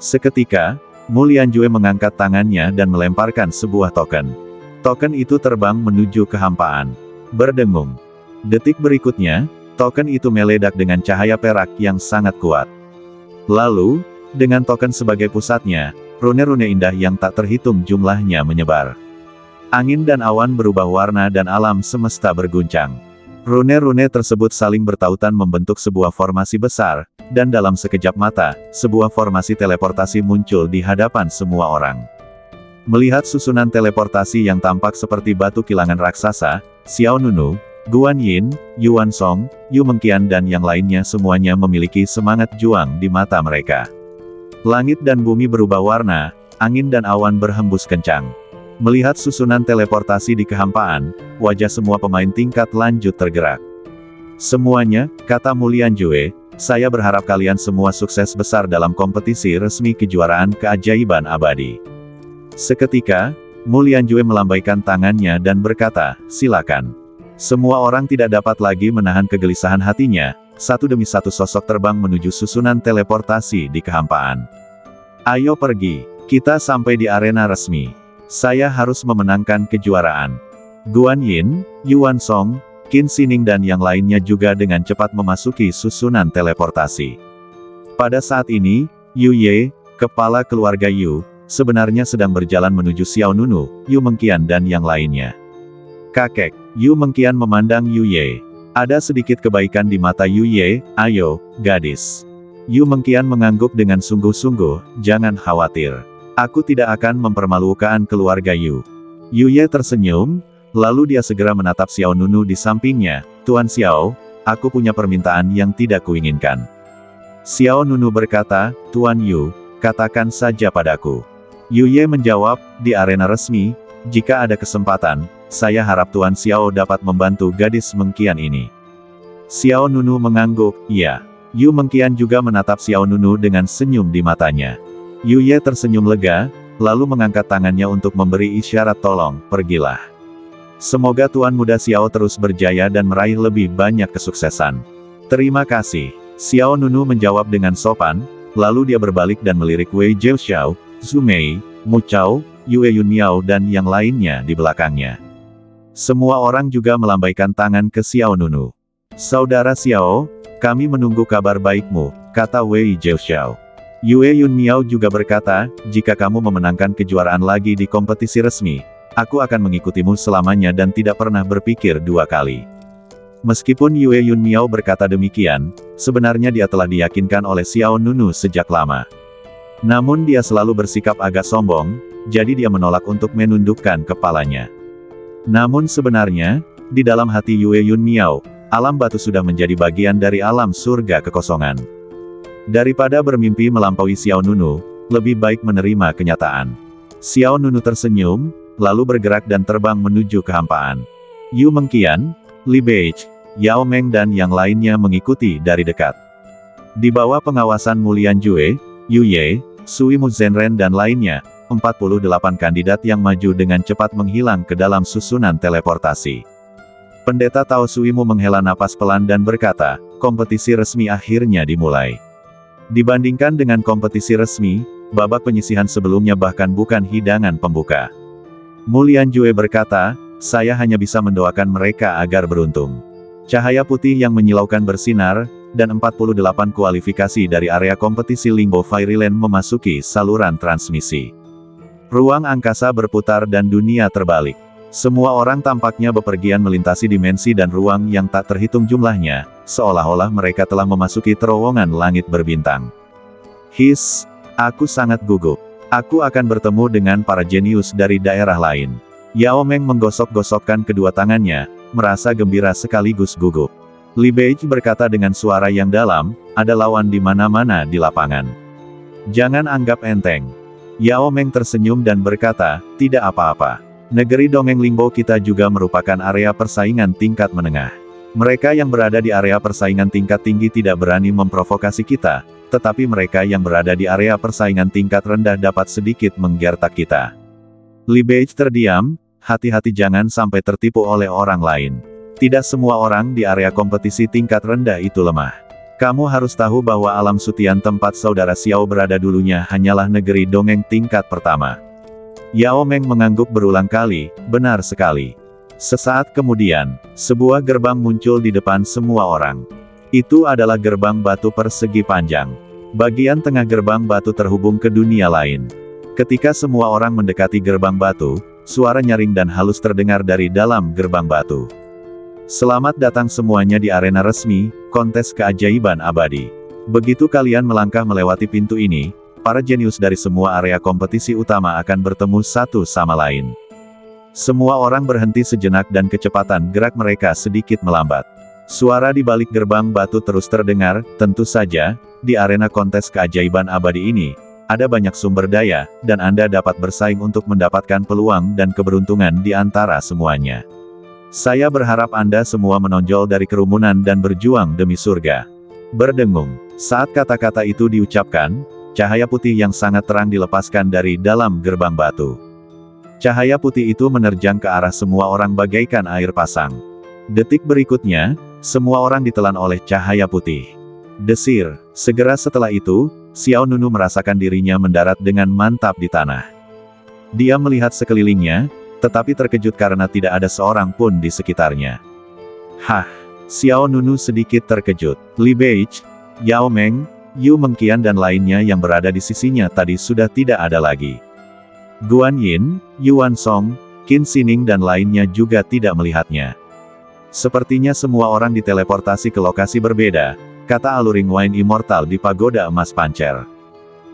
Seketika, Mulian Jue mengangkat tangannya dan melemparkan sebuah token. Token itu terbang menuju kehampaan. Berdengung. Detik berikutnya, token itu meledak dengan cahaya perak yang sangat kuat. Lalu, dengan token sebagai pusatnya, rune-rune indah yang tak terhitung jumlahnya menyebar. Angin dan awan berubah warna dan alam semesta berguncang. Rune-rune tersebut saling bertautan membentuk sebuah formasi besar, dan dalam sekejap mata, sebuah formasi teleportasi muncul di hadapan semua orang. Melihat susunan teleportasi yang tampak seperti batu kilangan raksasa, Xiao Nunu, Guan Yin, Yuan Song, Yu Mengqian dan yang lainnya semuanya memiliki semangat juang di mata mereka. Langit dan bumi berubah warna, angin dan awan berhembus kencang. Melihat susunan teleportasi di kehampaan, wajah semua pemain tingkat lanjut tergerak. "Semuanya," kata Mulian Jue, "saya berharap kalian semua sukses besar dalam kompetisi resmi kejuaraan keajaiban abadi." Seketika, Mulian Jue melambaikan tangannya dan berkata, "Silakan." Semua orang tidak dapat lagi menahan kegelisahan hatinya, satu demi satu sosok terbang menuju susunan teleportasi di kehampaan. "Ayo pergi, kita sampai di arena resmi. Saya harus memenangkan kejuaraan." Guan Yin, Yuan Song, Qin Xining dan yang lainnya juga dengan cepat memasuki susunan teleportasi. Pada saat ini, Yu Ye, kepala keluarga Yu, sebenarnya sedang berjalan menuju Xiao Nunu, Yu Mengqian dan yang lainnya. "Kakek," Yu Mengqian memandang Yu Ye. "Ada sedikit kebaikan di mata Yu Ye, ayo, gadis." Yu Mengqian mengangguk dengan sungguh-sungguh, jangan khawatir. Aku tidak akan mempermalukan keluarga Yu. Yu Ye tersenyum, lalu dia segera menatap Xiao Nunu di sampingnya. Tuan Xiao, aku punya permintaan yang tidak kuinginkan. Xiao Nunu berkata, Tuan Yu, katakan saja padaku. Yu Ye menjawab, di arena resmi, jika ada kesempatan, saya harap Tuan Xiao dapat membantu gadis Mengqian ini. Xiao Nunu mengangguk, iya. Yu Mengqian juga menatap Xiao Nunu dengan senyum di matanya. Yu Ye tersenyum lega, lalu mengangkat tangannya untuk memberi isyarat tolong, pergilah. Semoga Tuan Muda Xiao terus berjaya dan meraih lebih banyak kesuksesan. Terima kasih. Xiao Nunu menjawab dengan sopan, lalu dia berbalik dan melirik Wei Jiaoxiao, Zhu Mei, Mu Chao, Yue Yunmiao dan yang lainnya di belakangnya. Semua orang juga melambaikan tangan ke Xiao Nunu. Saudara Xiao, kami menunggu kabar baikmu, kata Wei Jiaoxiao. Yue Yunmiao juga berkata, jika kamu memenangkan kejuaraan lagi di kompetisi resmi, aku akan mengikutimu selamanya dan tidak pernah berpikir dua kali. Meskipun Yue Yunmiao berkata demikian, sebenarnya dia telah diyakinkan oleh Xiao Nunu sejak lama. Namun dia selalu bersikap agak sombong, jadi dia menolak untuk menundukkan kepalanya. Namun sebenarnya, di dalam hati Yue Yunmiao, alam batu sudah menjadi bagian dari alam surga kekosongan. Daripada bermimpi melampaui Xiao Nunu, lebih baik menerima kenyataan. Xiao Nunu tersenyum, lalu bergerak dan terbang menuju kehampaan. Yu Mengqian, Li Beiche, Yao Meng dan yang lainnya mengikuti dari dekat. Di bawah pengawasan Mulian Jue, Yu Ye, Sui Mu Zhenren dan lainnya, 48 kandidat yang maju dengan cepat menghilang ke dalam susunan teleportasi. Pendeta Tao Suimu menghela napas pelan dan berkata, kompetisi resmi akhirnya dimulai. Dibandingkan dengan kompetisi resmi, babak penyisihan sebelumnya bahkan bukan hidangan pembuka. Mulian Jue berkata, saya hanya bisa mendoakan mereka agar beruntung. Cahaya putih yang menyilaukan bersinar, dan 48 kualifikasi dari area kompetisi Limbo Fairyland memasuki saluran transmisi. Ruang angkasa berputar dan dunia terbalik. Semua orang tampaknya bepergian melintasi dimensi dan ruang yang tak terhitung jumlahnya, seolah-olah mereka telah memasuki terowongan langit berbintang. His, aku sangat gugup. Aku akan bertemu dengan para jenius dari daerah lain. Yao Meng menggosok-gosokkan kedua tangannya, merasa gembira sekaligus gugup. Li Beiche berkata dengan suara yang dalam, ada lawan di mana-mana di lapangan. Jangan anggap enteng. Yao Meng tersenyum dan berkata, tidak apa-apa. Negeri Dongeng Limbo kita juga merupakan area persaingan tingkat menengah. Mereka yang berada di area persaingan tingkat tinggi tidak berani memprovokasi kita, tetapi mereka yang berada di area persaingan tingkat rendah dapat sedikit menggertak kita. Li Beiche terdiam, hati-hati jangan sampai tertipu oleh orang lain. Tidak semua orang di area kompetisi tingkat rendah itu lemah. Kamu harus tahu bahwa alam Sutian tempat saudara Xiao berada dulunya hanyalah negeri dongeng tingkat pertama. Yao Meng mengangguk berulang kali, benar sekali. Sesaat kemudian, sebuah gerbang muncul di depan semua orang. Itu adalah gerbang batu persegi panjang. Bagian tengah gerbang batu terhubung ke dunia lain. Ketika semua orang mendekati gerbang batu, suara nyaring dan halus terdengar dari dalam gerbang batu. Selamat datang semuanya di arena resmi, kontes keajaiban abadi. Begitu kalian melangkah melewati pintu ini, para jenius dari semua area kompetisi utama akan bertemu satu sama lain. Semua orang berhenti sejenak dan kecepatan gerak mereka sedikit melambat. Suara di balik gerbang batu terus terdengar, tentu saja, di arena kontes keajaiban abadi ini, ada banyak sumber daya, dan Anda dapat bersaing untuk mendapatkan peluang dan keberuntungan di antara semuanya. Saya berharap Anda semua menonjol dari kerumunan dan berjuang demi surga. Berdengung. Saat kata-kata itu diucapkan, cahaya putih yang sangat terang dilepaskan dari dalam gerbang batu. Cahaya putih itu menerjang ke arah semua orang bagaikan air pasang. Detik berikutnya, semua orang ditelan oleh cahaya putih. Desir. Segera setelah itu, Xiao Nunu merasakan dirinya mendarat dengan mantap di tanah. Dia melihat sekelilingnya, tetapi terkejut karena tidak ada seorang pun di sekitarnya. Hah! Xiao Nunu sedikit terkejut. Li Beiche, Yao Meng, Yu Mengqian dan lainnya yang berada di sisinya tadi sudah tidak ada lagi. Guan Yin, Yuan Song, Qin Xining dan lainnya juga tidak melihatnya. Sepertinya semua orang diteleportasi ke lokasi berbeda, kata Aluring Wine Immortal di Pagoda Emas Pancer.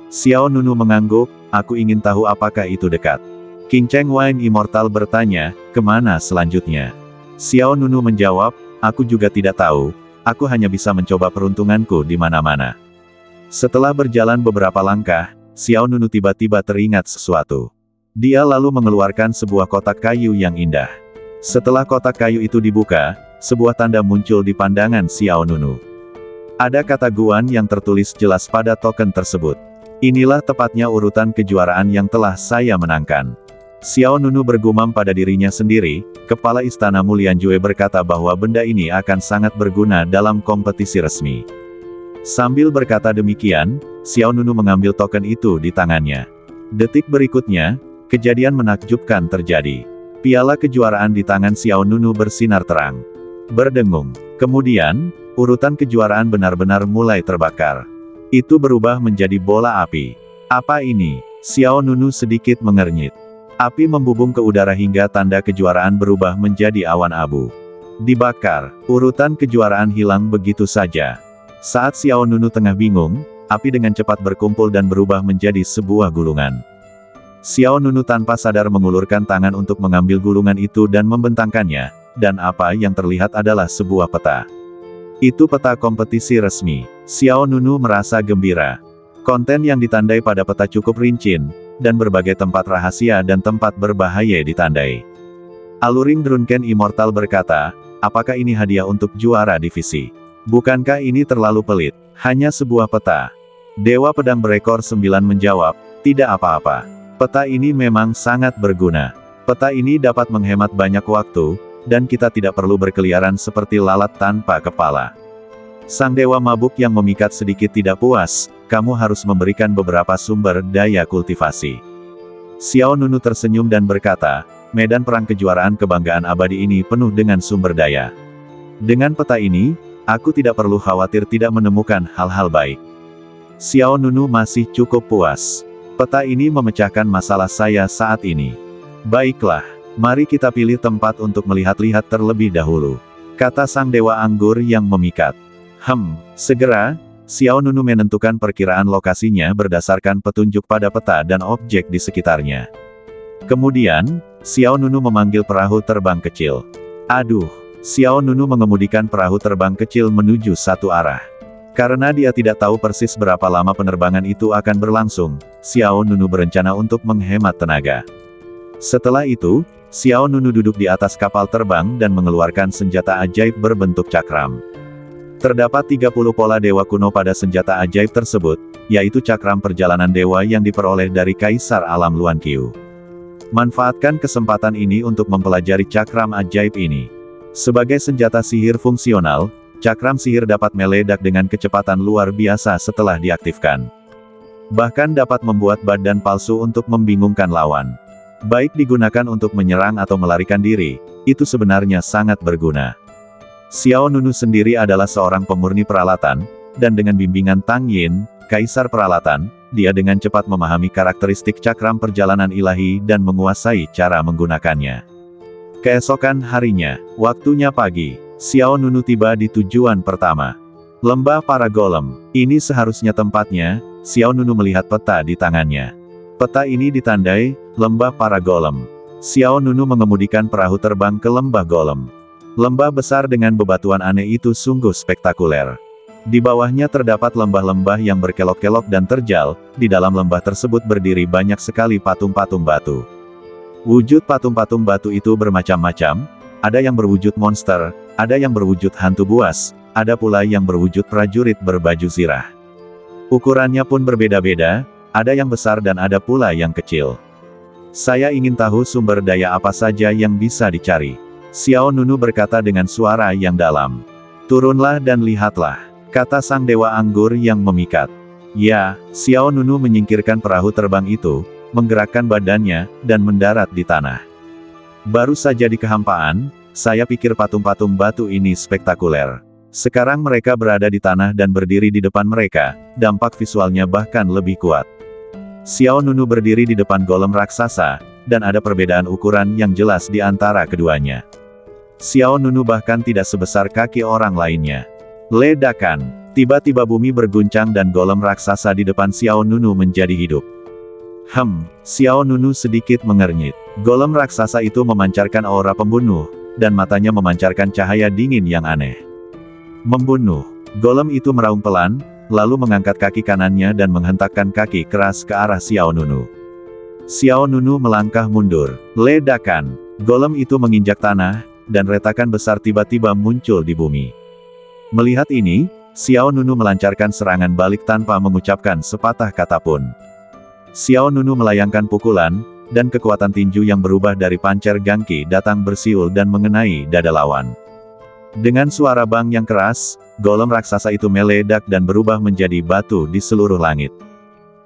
Xiao Nunu mengangguk, aku ingin tahu apakah itu dekat. King Cheng Wine Immortal bertanya, kemana selanjutnya? Xiao Nunu menjawab, aku juga tidak tahu, aku hanya bisa mencoba peruntunganku di mana-mana. Setelah berjalan beberapa langkah, Xiao Nunu tiba-tiba teringat sesuatu. Dia lalu mengeluarkan sebuah kotak kayu yang indah. Setelah kotak kayu itu dibuka, sebuah tanda muncul di pandangan Xiao Nunu. Ada kata Guan yang tertulis jelas pada token tersebut. Inilah tepatnya urutan kejuaraan yang telah saya menangkan. Xiao Nunu bergumam pada dirinya sendiri, Kepala Istana Mulianjue berkata bahwa benda ini akan sangat berguna dalam kompetisi resmi. Sambil berkata demikian, Xiao Nunu mengambil token itu di tangannya. Detik berikutnya, kejadian menakjubkan terjadi. Piala kejuaraan di tangan Xiao Nunu bersinar terang. Berdengung. Kemudian, urutan kejuaraan benar-benar mulai terbakar. Itu berubah menjadi bola api. Apa ini? Xiao Nunu sedikit mengernyit. Api membubung ke udara hingga tanda kejuaraan berubah menjadi awan abu. Dibakar, urutan kejuaraan hilang begitu saja. Saat Xiao Nunu tengah bingung, api dengan cepat berkumpul dan berubah menjadi sebuah gulungan. Xiao Nunu tanpa sadar mengulurkan tangan untuk mengambil gulungan itu dan membentangkannya, dan apa yang terlihat adalah sebuah peta. Itu peta kompetisi resmi. Xiao Nunu merasa gembira. Konten yang ditandai pada peta cukup rinci, dan berbagai tempat rahasia dan tempat berbahaya ditandai. Aluring Drunken Immortal berkata, apakah ini hadiah untuk juara divisi? Bukankah ini terlalu pelit? Hanya sebuah peta. Dewa Pedang Berekor 9 menjawab, tidak apa-apa. Peta ini memang sangat berguna. Peta ini dapat menghemat banyak waktu, dan kita tidak perlu berkeliaran seperti lalat tanpa kepala. Sang Dewa Mabuk yang memikat sedikit tidak puas, kamu harus memberikan beberapa sumber daya kultivasi. Xiao Nunu tersenyum dan berkata, medan perang kejuaraan kebanggaan abadi ini penuh dengan sumber daya. Dengan peta ini, aku tidak perlu khawatir tidak menemukan hal-hal baik. Xiao Nunu masih cukup puas. Peta ini memecahkan masalah saya saat ini. Baiklah, mari kita pilih tempat untuk melihat-lihat terlebih dahulu, kata Sang Dewa Anggur yang memikat. Segera, Xiao Nunu menentukan perkiraan lokasinya berdasarkan petunjuk pada peta dan objek di sekitarnya. Kemudian, Xiao Nunu memanggil perahu terbang kecil. Aduh, Xiao Nunu mengemudikan perahu terbang kecil menuju satu arah. Karena dia tidak tahu persis berapa lama penerbangan itu akan berlangsung, Xiao Nunu berencana untuk menghemat tenaga. Setelah itu, Xiao Nunu duduk di atas kapal terbang dan mengeluarkan senjata ajaib berbentuk cakram. Terdapat 30 pola dewa kuno pada senjata ajaib tersebut, yaitu cakram perjalanan dewa yang diperoleh dari Kaisar Alam Luan Qiu. Manfaatkan kesempatan ini untuk mempelajari cakram ajaib ini. Sebagai senjata sihir fungsional, cakram sihir dapat meledak dengan kecepatan luar biasa setelah diaktifkan. Bahkan dapat membuat badan palsu untuk membingungkan lawan. Baik digunakan untuk menyerang atau melarikan diri, itu sebenarnya sangat berguna. Xiao Nunu sendiri adalah seorang pemurni peralatan, dan dengan bimbingan Tang Yin, Kaisar Peralatan, dia dengan cepat memahami karakteristik cakram perjalanan ilahi dan menguasai cara menggunakannya. Keesokan harinya, waktunya pagi, Xiao Nunu tiba di tujuan pertama. Lembah para golem. Ini seharusnya tempatnya. Xiao Nunu melihat peta di tangannya. Peta ini ditandai, Lembah para golem. Xiao Nunu mengemudikan perahu terbang ke lembah golem. Lembah besar dengan bebatuan aneh itu sungguh spektakuler. Di bawahnya terdapat lembah-lembah yang berkelok-kelok dan terjal, di dalam lembah tersebut berdiri banyak sekali patung-patung batu. Wujud patung-patung batu itu bermacam-macam, ada yang berwujud monster, ada yang berwujud hantu buas, ada pula yang berwujud prajurit berbaju zirah. Ukurannya pun berbeda-beda, ada yang besar dan ada pula yang kecil. Saya ingin tahu sumber daya apa saja yang bisa dicari. Xiao Nunu berkata dengan suara yang dalam. Turunlah dan lihatlah, kata Sang Dewa Anggur yang memikat. Ya, Xiao Nunu menyingkirkan perahu terbang itu, menggerakkan badannya, dan mendarat di tanah. Baru saja di kehampaan, saya pikir patung-patung batu ini spektakuler. Sekarang mereka berada di tanah dan berdiri di depan mereka, dampak visualnya bahkan lebih kuat. Xiao Nunu berdiri di depan golem raksasa, dan ada perbedaan ukuran yang jelas di antara keduanya. Xiao Nunu bahkan tidak sebesar kaki orang lainnya. Ledakan. Tiba-tiba bumi berguncang dan golem raksasa di depan Xiao Nunu menjadi hidup. Xiao Nunu sedikit mengernyit. Golem raksasa itu memancarkan aura pembunuh, dan matanya memancarkan cahaya dingin yang aneh. Membunuh. Golem itu meraung pelan, lalu mengangkat kaki kanannya dan menghentakkan kaki keras ke arah Xiao Nunu. Xiao Nunu melangkah mundur. Ledakan. Golem itu menginjak tanah, dan retakan besar tiba-tiba muncul di bumi. Melihat ini, Xiao Nunu melancarkan serangan balik tanpa mengucapkan sepatah kata pun. Xiao Nunu melayangkan pukulan, dan kekuatan tinju yang berubah dari pancer gangki datang bersiul dan mengenai dada lawan. Dengan suara bang yang keras, golem raksasa itu meledak dan berubah menjadi batu di seluruh langit.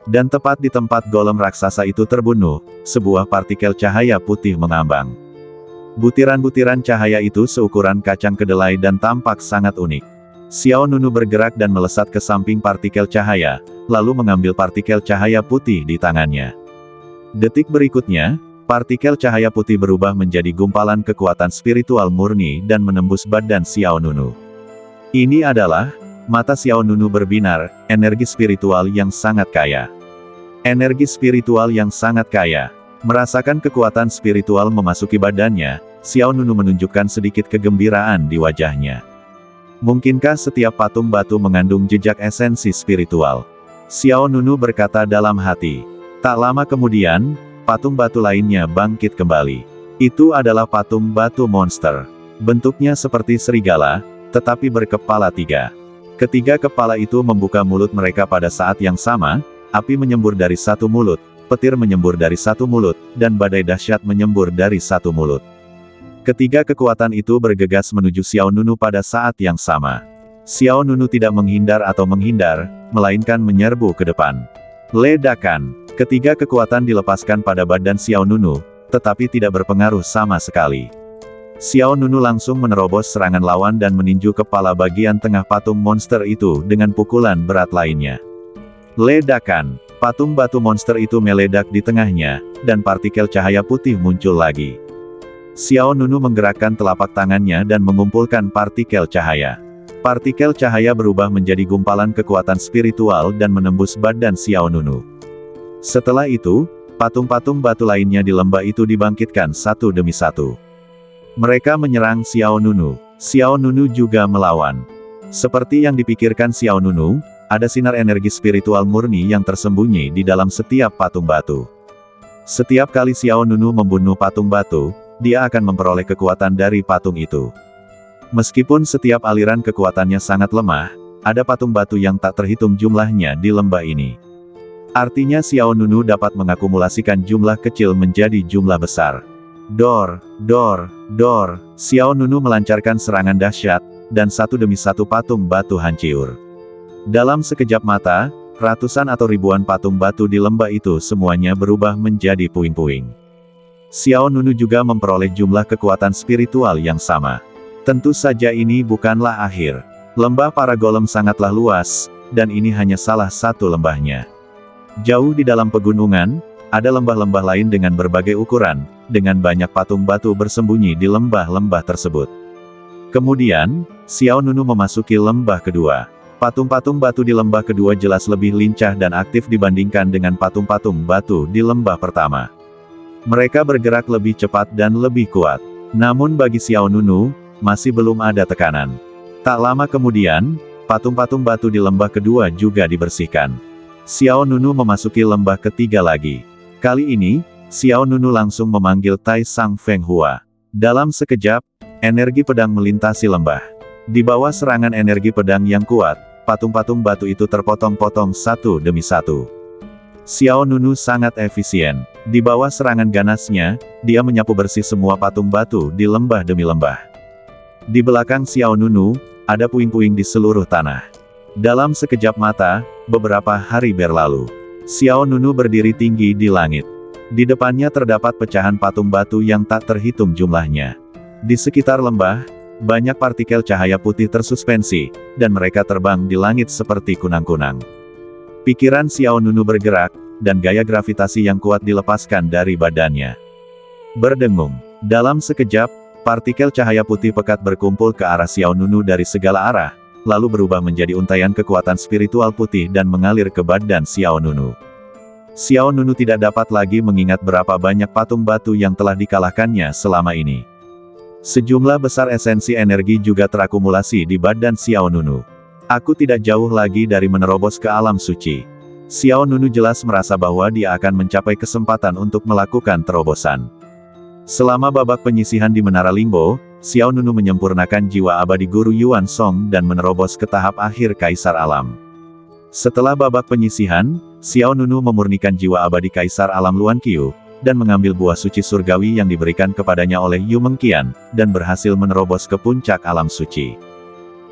Dan tepat di tempat golem raksasa itu terbunuh, sebuah partikel cahaya putih mengambang. Butiran-butiran cahaya itu seukuran kacang kedelai dan tampak sangat unik. Xiao Nunu bergerak dan melesat ke samping partikel cahaya, lalu mengambil partikel cahaya putih di tangannya. Detik berikutnya, partikel cahaya putih berubah menjadi gumpalan kekuatan spiritual murni dan menembus badan Xiao Nunu. Ini adalah, mata Xiao Nunu berbinar, energi spiritual yang sangat kaya. Energi spiritual yang sangat kaya. Merasakan kekuatan spiritual memasuki badannya, Xiao Nunu menunjukkan sedikit kegembiraan di wajahnya. Mungkinkah setiap patung batu mengandung jejak esensi spiritual? Xiao Nunu berkata dalam hati. Tak lama kemudian, patung batu lainnya bangkit kembali. Itu adalah patung batu monster. Bentuknya seperti serigala, tetapi berkepala 3. Ketiga kepala itu membuka mulut mereka pada saat yang sama, api menyembur dari satu mulut, petir menyembur dari satu mulut, dan badai dahsyat menyembur dari satu mulut. Ketiga kekuatan itu bergegas menuju Xiao Nunu pada saat yang sama. Xiao Nunu tidak menghindar atau menghindar, melainkan menyerbu ke depan. Ledakan. Ketiga kekuatan dilepaskan pada badan Xiao Nunu, tetapi tidak berpengaruh sama sekali. Xiao Nunu langsung menerobos serangan lawan dan meninju kepala bagian tengah patung monster itu dengan pukulan berat lainnya. Ledakan. Patung batu monster itu meledak di tengahnya, dan partikel cahaya putih muncul lagi. Xiao Nunu menggerakkan telapak tangannya dan mengumpulkan partikel cahaya. Partikel cahaya berubah menjadi gumpalan kekuatan spiritual dan menembus badan Xiao Nunu. Setelah itu, patung-patung batu lainnya di lembah itu dibangkitkan satu demi satu. Mereka menyerang Xiao Nunu. Xiao Nunu juga melawan. Seperti yang dipikirkan Xiao Nunu, ada sinar energi spiritual murni yang tersembunyi di dalam setiap patung batu. Setiap kali Xiao Nunu membunuh patung batu, dia akan memperoleh kekuatan dari patung itu. Meskipun setiap aliran kekuatannya sangat lemah, ada patung batu yang tak terhitung jumlahnya di lembah ini. Artinya Xiao Nunu dapat mengakumulasikan jumlah kecil menjadi jumlah besar. Dor. Xiao Nunu melancarkan serangan dahsyat, dan satu demi satu patung batu hancur. Dalam sekejap mata, ratusan atau ribuan patung batu di lembah itu semuanya berubah menjadi puing-puing. Xiao Nunu juga memperoleh jumlah kekuatan spiritual yang sama. Tentu saja ini bukanlah akhir. Lembah para golem sangatlah luas, dan ini hanya salah satu lembahnya. Jauh di dalam pegunungan, ada lembah-lembah lain dengan berbagai ukuran, dengan banyak patung batu bersembunyi di lembah-lembah tersebut. Kemudian, Xiao Nunu memasuki lembah kedua. Patung-patung batu di lembah kedua jelas lebih lincah dan aktif dibandingkan dengan patung-patung batu di lembah pertama. Mereka bergerak lebih cepat dan lebih kuat. Namun bagi Xiao Nunu, masih belum ada tekanan. Tak lama kemudian, patung-patung batu di lembah kedua juga dibersihkan. Xiao Nunu memasuki lembah ketiga lagi. Kali ini, Xiao Nunu langsung memanggil Tai Sang Feng Hua. Dalam sekejap, energi pedang melintasi lembah. Di bawah serangan energi pedang yang kuat, patung-patung batu itu terpotong-potong satu demi satu. Xiao Nunu sangat efisien. Di bawah serangan ganasnya, dia menyapu bersih semua patung batu di lembah demi lembah. Di belakang Xiao Nunu, ada puing-puing di seluruh tanah. Dalam sekejap mata, beberapa hari berlalu. Xiao Nunu berdiri tinggi di langit. Di depannya terdapat pecahan patung batu yang tak terhitung jumlahnya. Di sekitar lembah, banyak partikel cahaya putih tersuspensi, dan mereka terbang di langit seperti kunang-kunang. Pikiran Xiao Nunu bergerak, dan gaya gravitasi yang kuat dilepaskan dari badannya. Berdengung. Dalam sekejap, partikel cahaya putih pekat berkumpul ke arah Xiao Nunu dari segala arah, lalu berubah menjadi untaian kekuatan spiritual putih dan mengalir ke badan Xiao Nunu. Xiao Nunu tidak dapat lagi mengingat berapa banyak patung batu yang telah dikalahkannya selama ini. Sejumlah besar esensi energi juga terakumulasi di badan Xiao Nunu. Aku tidak jauh lagi dari menerobos ke alam suci. Xiao Nunu jelas merasa bahwa dia akan mencapai kesempatan untuk melakukan terobosan. Selama babak penyisihan di Menara Limbo, Xiao Nunu menyempurnakan jiwa abadi Guru Yuan Song dan menerobos ke tahap akhir Kaisar Alam. Setelah babak penyisihan, Xiao Nunu memurnikan jiwa abadi Kaisar Alam Luan Qiu, dan mengambil buah suci surgawi yang diberikan kepadanya oleh Yu Mengqian, dan berhasil menerobos ke puncak alam suci.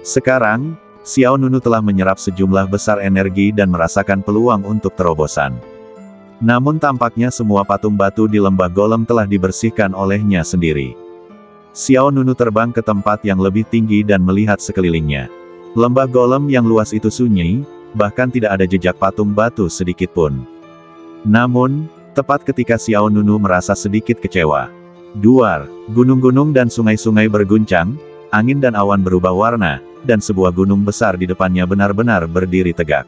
Sekarang, Xiao Nunu telah menyerap sejumlah besar energi dan merasakan peluang untuk terobosan. Namun tampaknya semua patung batu di lembah Golem telah dibersihkan olehnya sendiri. Xiao Nunu terbang ke tempat yang lebih tinggi dan melihat sekelilingnya. Lembah Golem yang luas itu sunyi, bahkan tidak ada jejak patung batu sedikit pun. Namun, tepat ketika Xiao Nunu merasa sedikit kecewa. Duar, gunung-gunung dan sungai-sungai berguncang, angin dan awan berubah warna, dan sebuah gunung besar di depannya benar-benar berdiri tegak.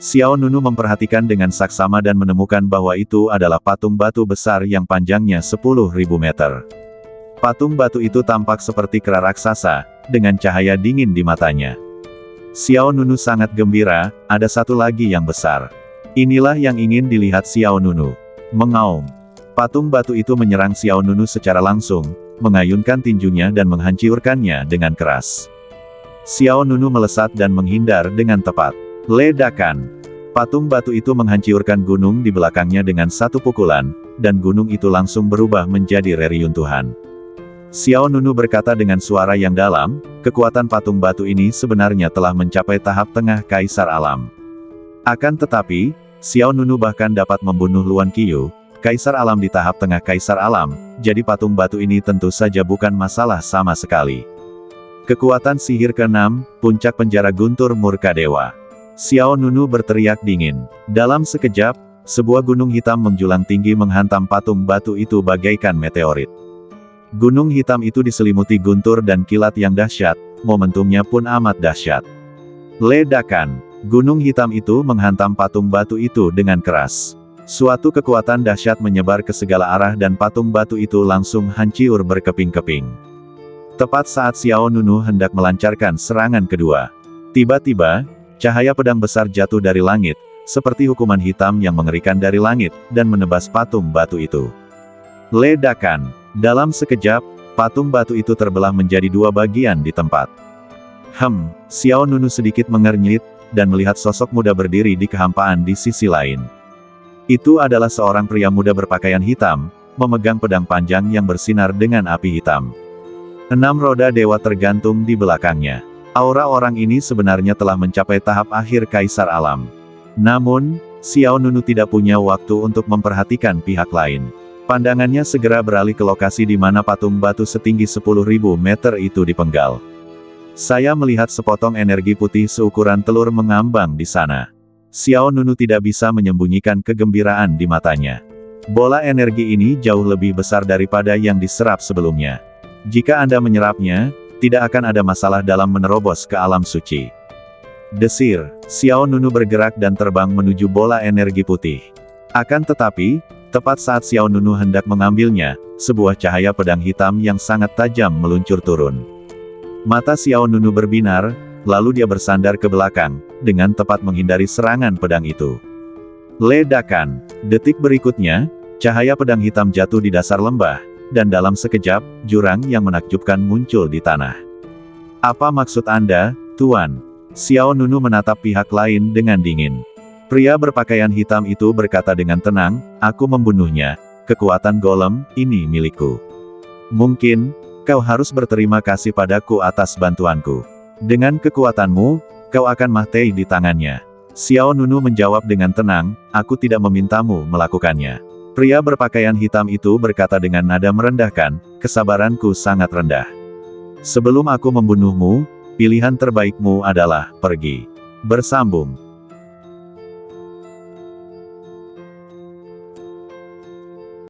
Xiao Nunu memperhatikan dengan saksama dan menemukan bahwa itu adalah patung batu besar yang panjangnya 10.000 meter. Patung batu itu tampak seperti kera raksasa, dengan cahaya dingin di matanya. Xiao Nunu sangat gembira, ada satu lagi yang besar. Inilah yang ingin dilihat Xiao Nunu. Mengaum. Patung batu itu menyerang Xiao Nunu secara langsung, mengayunkan tinjunya dan menghancurkannya dengan keras. Xiao Nunu melesat dan menghindar dengan tepat. Ledakan. Patung batu itu menghancurkan gunung di belakangnya dengan satu pukulan, dan gunung itu langsung berubah menjadi reruntuhan. Xiao Nunu berkata dengan suara yang dalam, kekuatan patung batu ini sebenarnya telah mencapai tahap tengah Kaisar Alam. Akan tetapi, Xiao Nunu bahkan dapat membunuh Luan Qiu, Kaisar Alam di tahap tengah Kaisar Alam, jadi patung batu ini tentu saja bukan masalah sama sekali. Kekuatan sihir ke-6, puncak penjara guntur murka dewa. Xiao Nunu berteriak dingin. Dalam sekejap, sebuah gunung hitam menjulang tinggi menghantam patung batu itu bagaikan meteorit. Gunung hitam itu diselimuti guntur dan kilat yang dahsyat, momentumnya pun amat dahsyat. Ledakan. Gunung hitam itu menghantam patung batu itu dengan keras. Suatu kekuatan dahsyat menyebar ke segala arah dan patung batu itu langsung hancur berkeping-keping. Tepat saat Xiao Nunu hendak melancarkan serangan kedua. Tiba-tiba, cahaya pedang besar jatuh dari langit, seperti hukuman hitam yang mengerikan dari langit, dan menebas patung batu itu. Ledakan. Dalam sekejap, patung batu itu terbelah menjadi dua bagian di tempat. Xiao Nunu sedikit mengernyit, dan melihat sosok muda berdiri di kehampaan di sisi lain. Itu adalah seorang pria muda berpakaian hitam, memegang pedang panjang yang bersinar dengan api hitam. 6 roda dewa tergantung di belakangnya. Aura orang ini sebenarnya telah mencapai tahap akhir Kaisar Alam. Namun, Xiao Nunu tidak punya waktu untuk memperhatikan pihak lain. Pandangannya segera beralih ke lokasi di mana patung batu setinggi 10.000 meter itu dipenggal. Saya melihat sepotong energi putih seukuran telur mengambang di sana. Xiao Nunu tidak bisa menyembunyikan kegembiraan di matanya. Bola energi ini jauh lebih besar daripada yang diserap sebelumnya. Jika Anda menyerapnya, tidak akan ada masalah dalam menerobos ke alam suci. Desir, Xiao Nunu bergerak dan terbang menuju bola energi putih. Akan tetapi, tepat saat Xiao Nunu hendak mengambilnya, sebuah cahaya pedang hitam yang sangat tajam meluncur turun. Mata Xiao Nunu berbinar, lalu dia bersandar ke belakang, dengan tepat menghindari serangan pedang itu. Ledakan. Detik berikutnya, cahaya pedang hitam jatuh di dasar lembah, dan dalam sekejap, jurang yang menakjubkan muncul di tanah. Apa maksud Anda, Tuan? Xiao Nunu menatap pihak lain dengan dingin. Pria berpakaian hitam itu berkata dengan tenang, aku membunuhnya, kekuatan golem, ini milikku. Mungkin, kau harus berterima kasih padaku atas bantuanku. Dengan kekuatanmu, kau akan mati di tangannya. Xiao Nunu menjawab dengan tenang, aku tidak memintamu melakukannya. Pria berpakaian hitam itu berkata dengan nada merendahkan, kesabaranku sangat rendah. Sebelum aku membunuhmu, pilihan terbaikmu adalah pergi. Bersambung.